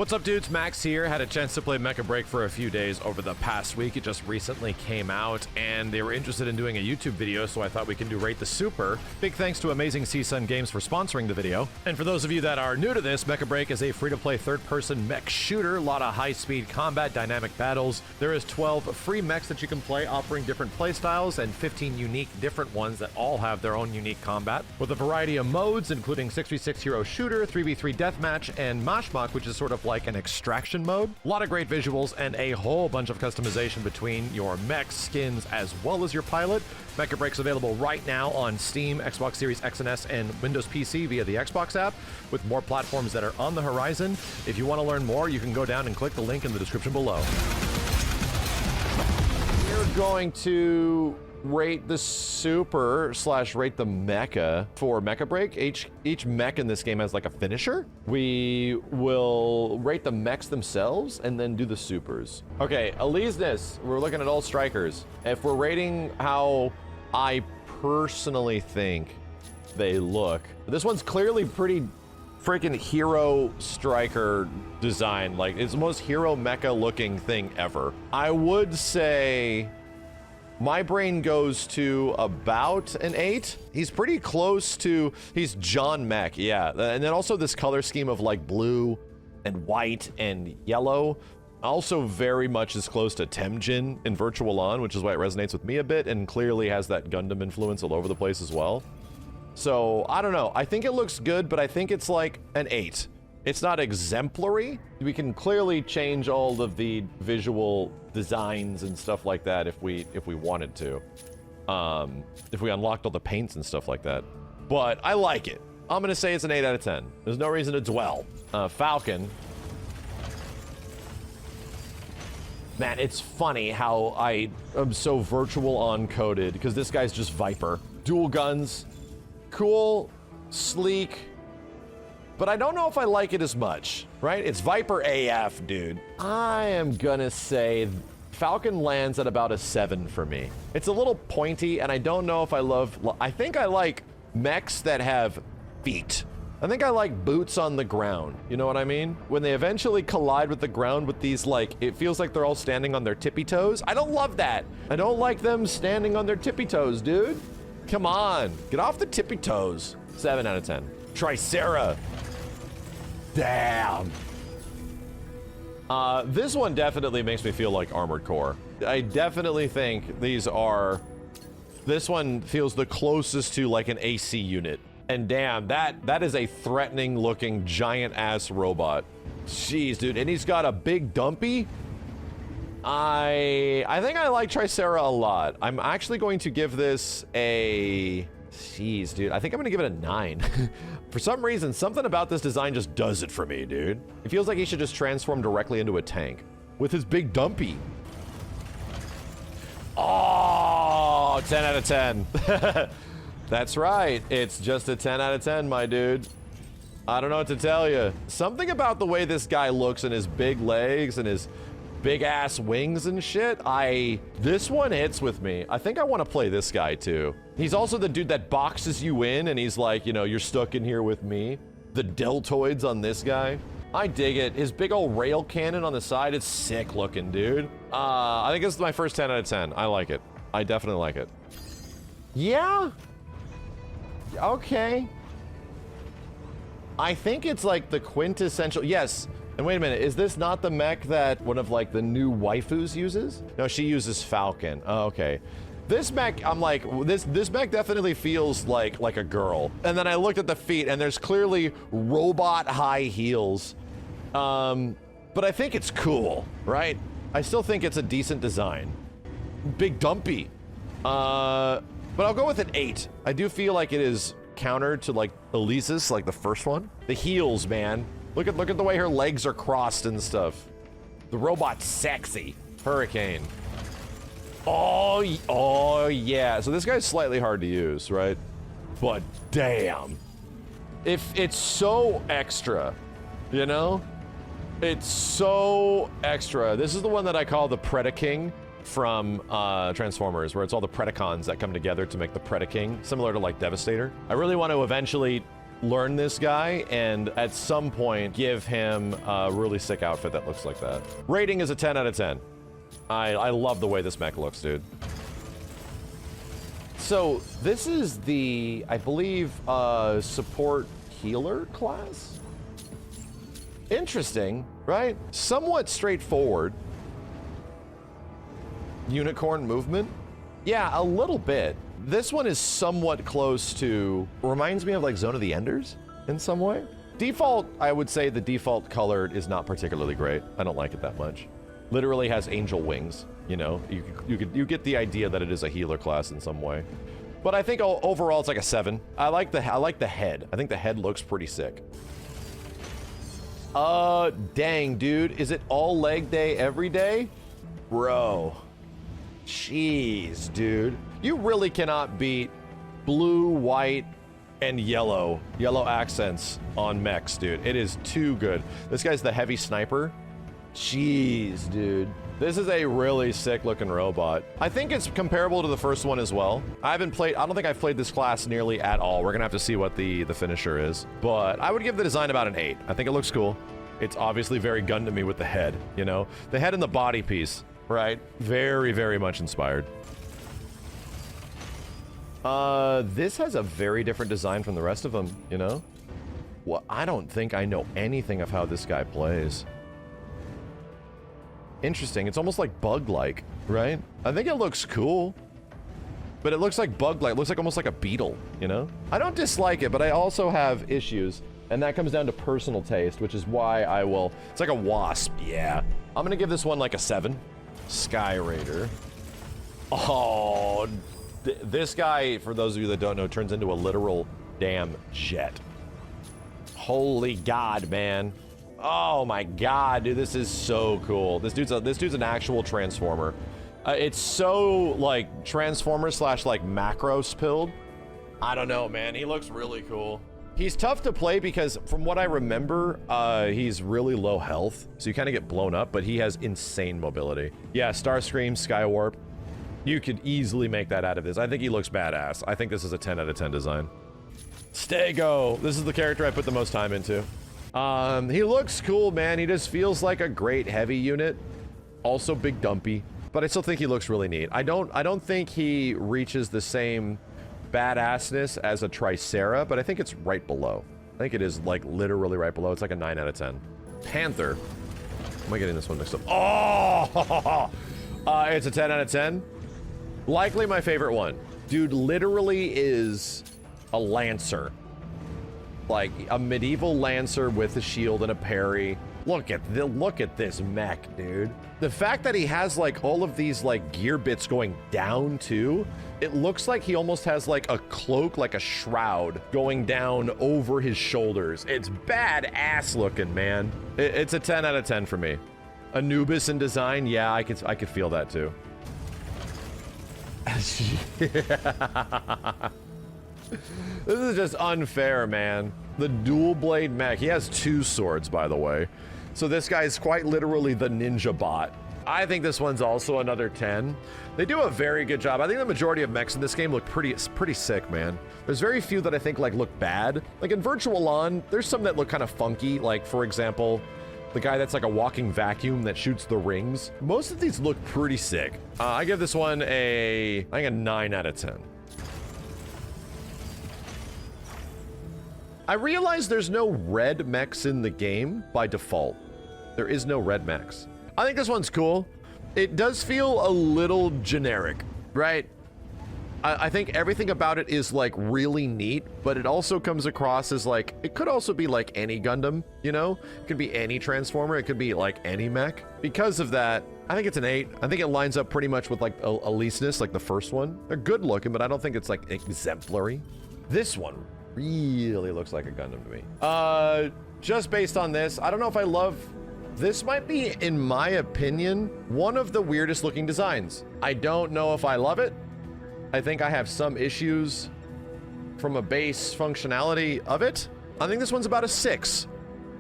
What's up, dudes? Max here. Had a chance to play Mecha Break for a few days over the past week. It just recently came out, and they were interested in doing a YouTube video, so I thought we can do Rate the Super. Big thanks to Amazing CSUN Games for sponsoring the video. And for those of you that are new to this, Mecha Break is a free-to-play third-person mech shooter. A lot of high-speed combat, dynamic battles. There is 12 free mechs that you can play, offering different playstyles, and 15 unique different ones that all have their own unique combat, with a variety of modes, including 6v6 hero shooter, 3v3 deathmatch, and Mashmak, which is sort of like an extraction mode. A lot of great visuals and a whole bunch of customization between your mechs, skins, as well as your pilot. Mecha Break's available right now on Steam, Xbox Series X and S, and Windows PC via the Xbox app, with more platforms that are on the horizon. If you want to learn more, you can go down and click the link in the description below. We're going to rate the super / rate the mecha for Mecha Break. Each mech in this game has like a finisher. We will rate the mechs themselves and then do the supers. Okay, Aleseness, we're looking at all strikers. If we're rating how I personally think they look, this one's clearly pretty freaking hero striker design. Like, it's the most hero mecha looking thing ever. I would say my brain goes to about an 8. He's pretty close to, he's John Mech, yeah. And then also this color scheme of like blue and white and yellow also very much is close to Temjin in Virtual On, which is why it resonates with me a bit, and clearly has that Gundam influence all over the place as well. So, I don't know. I think it looks good, but I think it's like an 8. It's not exemplary. We can clearly change all of the visual designs and stuff like that if we wanted to. If we unlocked all the paints and stuff like that. But I like it. I'm gonna say it's an 8 out of 10. There's no reason to dwell. Falcon. Man, it's funny how I am so Virtual On coded, because this guy's just Viper. Dual guns. Cool. Sleek. But I don't know if I like it as much, right? It's Viper AF, dude. I am gonna say Falcon lands at about a 7 for me. It's a little pointy, and I don't know if I love... I think I like mechs that have feet. I think I like boots on the ground. You know what I mean? When they eventually collide with the ground with these, like, it feels like they're all standing on their tippy toes. I don't love that. I don't like them standing on their tippy toes, dude. Come on. Get off the tippy toes. 7 out of 10. Tricera. Damn. This one definitely makes me feel like Armored Core. I definitely think these are... This one feels the closest to like an AC unit. And damn, that is a threatening looking giant ass robot. Jeez, dude. And he's got a big dumpy. I think I like Tricera a lot. I'm actually going to give this a... Jeez, dude. I think I'm gonna give it a 9. For some reason, something about this design just does it for me, dude. It feels like he should just transform directly into a tank. With his big dumpy. Oh, 10 out of 10. That's right. It's just a 10 out of 10, my dude. I don't know what to tell you. Something about the way this guy looks and his big legs and his big ass wings and shit, this one hits with me. I think I want to play this guy too. He's also the dude that boxes you in and he's like, you know, you're stuck in here with me. The deltoids on this guy. I dig it. His big old rail cannon on the side, it's sick looking, dude. I think this is my first 10 out of 10. I like it. I definitely like it. Yeah? Okay. I think it's like the quintessential, yes. And wait a minute, is this not the mech that one of like the new waifus uses? No, she uses Falcon. Oh, okay. This mech, I'm like, this mech definitely feels like a girl. And then I looked at the feet and there's clearly robot high heels. But I think it's cool, right? I still think it's a decent design. Big dumpy. But I'll go with an 8. I do feel like it is counter to like Elise's, like the first one. The heels, man. Look at the way her legs are crossed and stuff. The robot's sexy. Hurricane. Oh yeah. So this guy's slightly hard to use, right? But damn. If it's so extra, you know? It's so extra. This is the one that I call the Predic King from Transformers, where it's all the Predacons that come together to make the Predic King, similar to like Devastator. I really want to eventually learn this guy and at some point give him a really sick outfit that looks like that. Rating is a 10 out of 10. I love the way this mech looks, dude. So this is the, I believe, support healer class? Interesting, right? Somewhat straightforward. Unicorn movement? Yeah, a little bit. This one is somewhat close to, reminds me of like Zone of the Enders in some way. Default, I would say the default color is not particularly great. I don't like it that much. Literally has angel wings, you know? You get the idea that it is a healer class in some way. But I think overall it's like a 7. I like the head. I think the head looks pretty sick. Dang, dude. Is it all leg day every day? Bro. Jeez, dude. You really cannot beat blue, white, and yellow accents on mechs, dude. It is too good. This guy's the heavy sniper. Jeez, dude. This is a really sick looking robot. I think it's comparable to the first one as well. I don't think I've played this class nearly at all. We're gonna have to see what the finisher is. But I would give the design about an 8. I think it looks cool. It's obviously very Gundam-y with the head, you know? The head and the body piece, right? Very, very much inspired. This has a very different design from the rest of them, you know? Well, I don't think I know anything of how this guy plays. Interesting. It's almost like bug-like, right? I think it looks cool, but it looks like bug-like. It looks like almost like a beetle, you know? I don't dislike it, but I also have issues, and that comes down to personal taste, which is why I will... It's like a wasp, yeah. I'm gonna give this one like a 7. Skyraider. Oh, this guy, for those of you that don't know, turns into a literal damn jet. Holy God, man. Oh my God, dude, this is so cool. This dude's an actual transformer. It's so like transformer slash like macros pilled. I don't know, man. He looks really cool. He's tough to play because from what I remember, he's really low health. So you kind of get blown up, but he has insane mobility. Yeah, Starscream, Skywarp. You could easily make that out of this. I think he looks badass. I think this is a 10 out of 10 design. Stego. This is the character I put the most time into. He looks cool, man. He just feels like a great heavy unit. Also big dumpy, but I still think he looks really neat. I don't think he reaches the same badassness as a Tricera, but I think it's right below. I think it is like literally right below. It's like a 9 out of 10. Panther. Am I getting this one mixed up? Oh, it's a 10 out of 10. Likely my favorite one. Dude literally is a lancer. Like a medieval lancer with a shield and a parry. Look at this mech, dude. The fact that he has like all of these like gear bits going down too, it looks like he almost has like a cloak, like a shroud going down over his shoulders. It's badass looking, man. It's a 10 out of 10 for me. Anubis in design, yeah, I could feel that too. This is just unfair, man. The Dualblade mech. He has 2 swords, by the way. So this guy is quite literally the ninja bot. I think this one's also another 10. They do a very good job. I think the majority of mechs in this game look pretty sick, man. There's very few that I think like look bad. Like in Virtual On, there's some that look kind of funky. Like for example, the guy that's like a walking vacuum that shoots the rings. Most of these look pretty sick. I give this one I think a 9 out of 10. I realize there's no red mechs in the game by default. There is no red mechs. I think this one's cool. It does feel a little generic, right? I think everything about it is like really neat, but it also comes across as like, it could also be like any Gundam, you know? It could be any Transformer, it could be like any mech. Because of that, I think it's an 8. I think it lines up pretty much with like Elysinus, like the first one. They're good looking, but I don't think it's like exemplary. This one really looks like a Gundam to me. Just based on this, I don't know if I love... This might be, in my opinion, one of the weirdest looking designs. I don't know if I love it. I think I have some issues from a base functionality of it. I think this one's about a 6.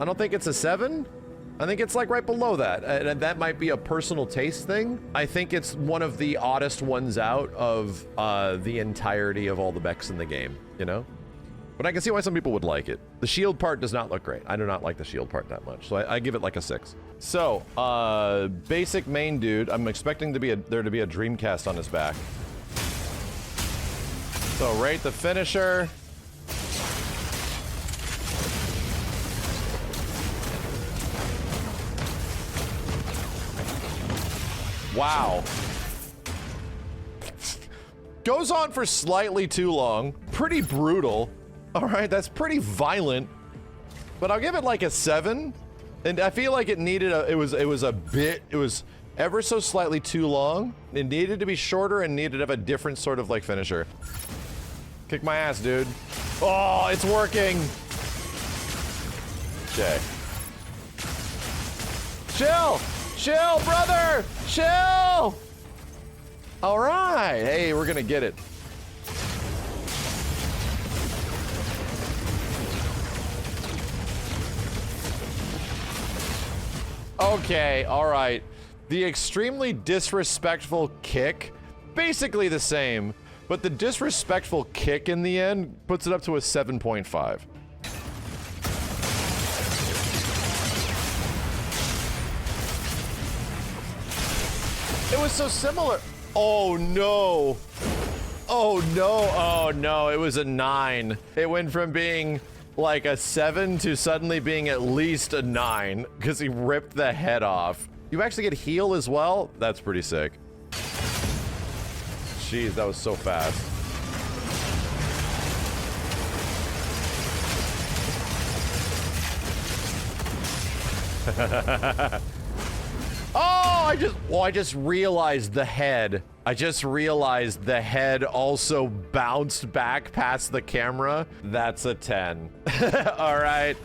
I don't think it's a 7. I think it's like right below that. And that might be a personal taste thing. I think it's one of the oddest ones out of the entirety of all the mechs in the game, you know? But I can see why some people would like it. The shield part does not look great. I do not like the shield part that much, so I give it like a 6. So, basic main dude. I'm expecting there to be a Dreamcast on his back. So rate the finisher. Wow. Goes on for slightly too long. Pretty brutal. All right, that's pretty violent. But I'll give it like a 7. And I feel like it needed it was ever so slightly too long. It needed to be shorter and needed to have a different sort of like finisher. Kick my ass, dude. Oh, it's working. Okay. Chill! Chill, brother! Chill! All right. Hey, we're gonna get it. Okay, all right. The extremely disrespectful kick, basically the same, but the disrespectful kick in the end puts it up to a 7.5. It was so similar. Oh no. Oh no. Oh no. It was a 9. It went from being like a 7 to suddenly being at least a 9 because he ripped the head off. You actually get heal as well? That's pretty sick. Jeez, that was so fast. Oh, I just realized the head. I just realized the head also bounced back past the camera. That's a 10. All right.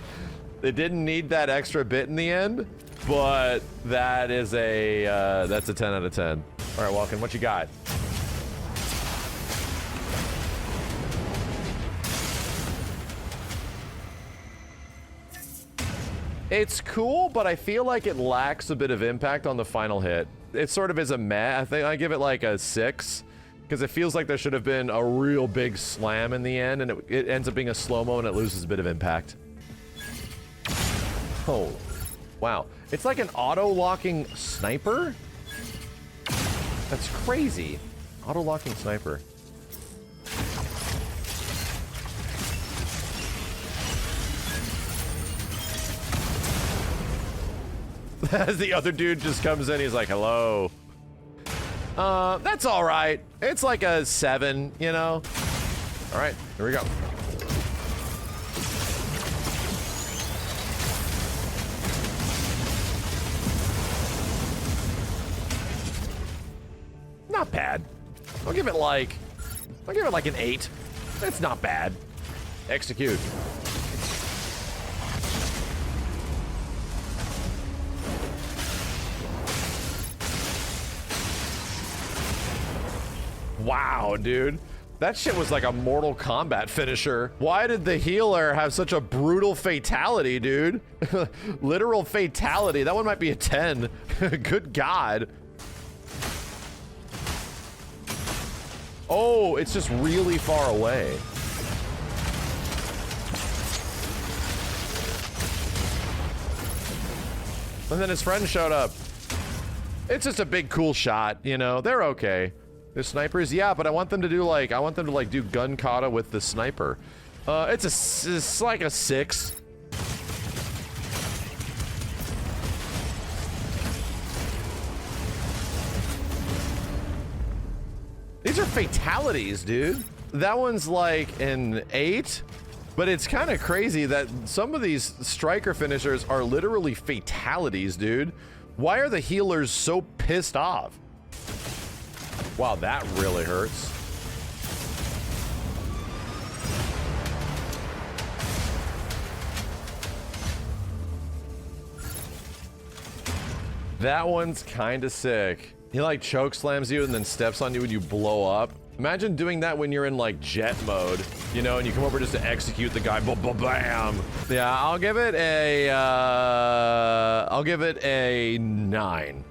It didn't need that extra bit in the end, but that is that's a 10 out of 10. All right, Walken, what you got? It's cool, but I feel like it lacks a bit of impact on the final hit. It sort of is a meh. I think I give it like a 6, because it feels like there should have been a real big slam in the end, and it ends up being a slow-mo and it loses a bit of impact. Oh, wow. It's like an auto-locking sniper? That's crazy. Auto-locking sniper. As the other dude just comes in, he's like, hello. That's all right. It's like a 7, you know? All right, here we go. Not bad. I'll give it like an 8. That's not bad. Execute. Wow, dude. That shit was like a Mortal Kombat finisher. Why did the healer have such a brutal fatality, dude? Literal fatality. That one might be a 10. Good God. Oh, it's just really far away. And then his friend showed up. It's just a big cool shot, you know? They're okay. The snipers, yeah, but I want them to do like, do gun kata with the sniper. It's like a 6. These are fatalities, dude. That one's like an 8, but it's kind of crazy that some of these striker finishers are literally fatalities, dude. Why are the healers so pissed off? Wow, that really hurts. That one's kind of sick. He like choke slams you and then steps on you and you blow up. Imagine doing that when you're in like jet mode, you know, and you come over just to execute the guy. Bam. Yeah, I'll give it a 9.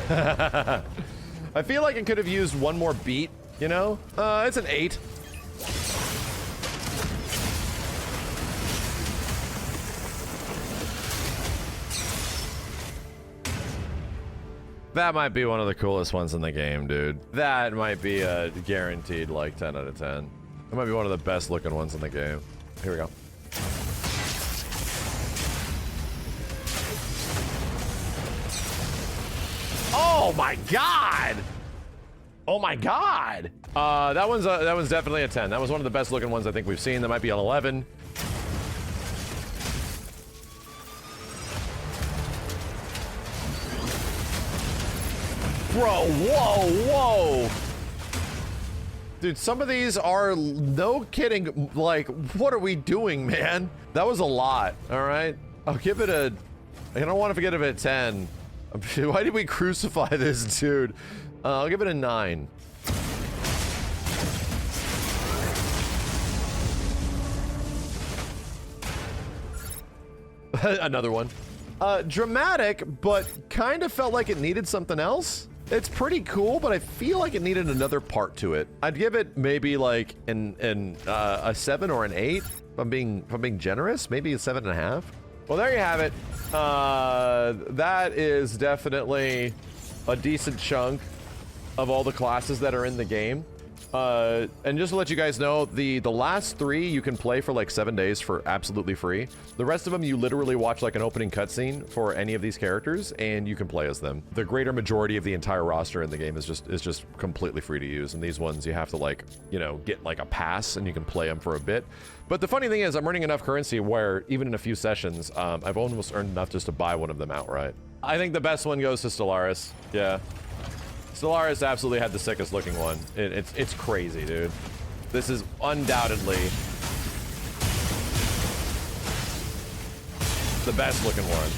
I feel like it could have used one more beat, you know? It's an 8. That might be one of the coolest ones in the game, dude. That might be a guaranteed, like, 10 out of 10. That might be one of the best looking ones in the game. Here we go. Oh my god! Oh my god! That one's definitely a 10. That was one of the best looking ones I think we've seen. That might be an 11. Bro, whoa, whoa! Dude, some of these are, no kidding, like, what are we doing, man? That was a lot, alright? I'll give it a, I don't want to forget it a 10. Why did we crucify this dude? I'll give it a 9. Another one. Dramatic, but kind of felt like it needed something else. It's pretty cool, but I feel like it needed another part to it. I'd give it maybe like a 7 or an 8. If I'm being generous, maybe a 7.5. Well, there you have it. That is definitely a decent chunk of all the classes that are in the game. And just to let you guys know, the last 3 you can play for like 7 days for absolutely free. The rest of them you literally watch like an opening cutscene for any of these characters, and you can play as them. The greater majority of the entire roster in the game is just completely free to use, and these ones you have to, like, you know, get like a pass and you can play them for a bit. But the funny thing is, I'm earning enough currency where even in a few sessions, I've almost earned enough just to buy one of them outright. I think the best one goes to Stellaris. Yeah. Stellaris absolutely had the sickest looking one. It's crazy, dude. This is undoubtedly the best looking one.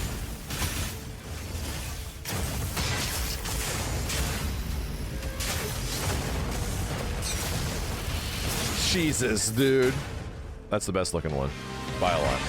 Jesus, dude. That's the best looking one by a lot.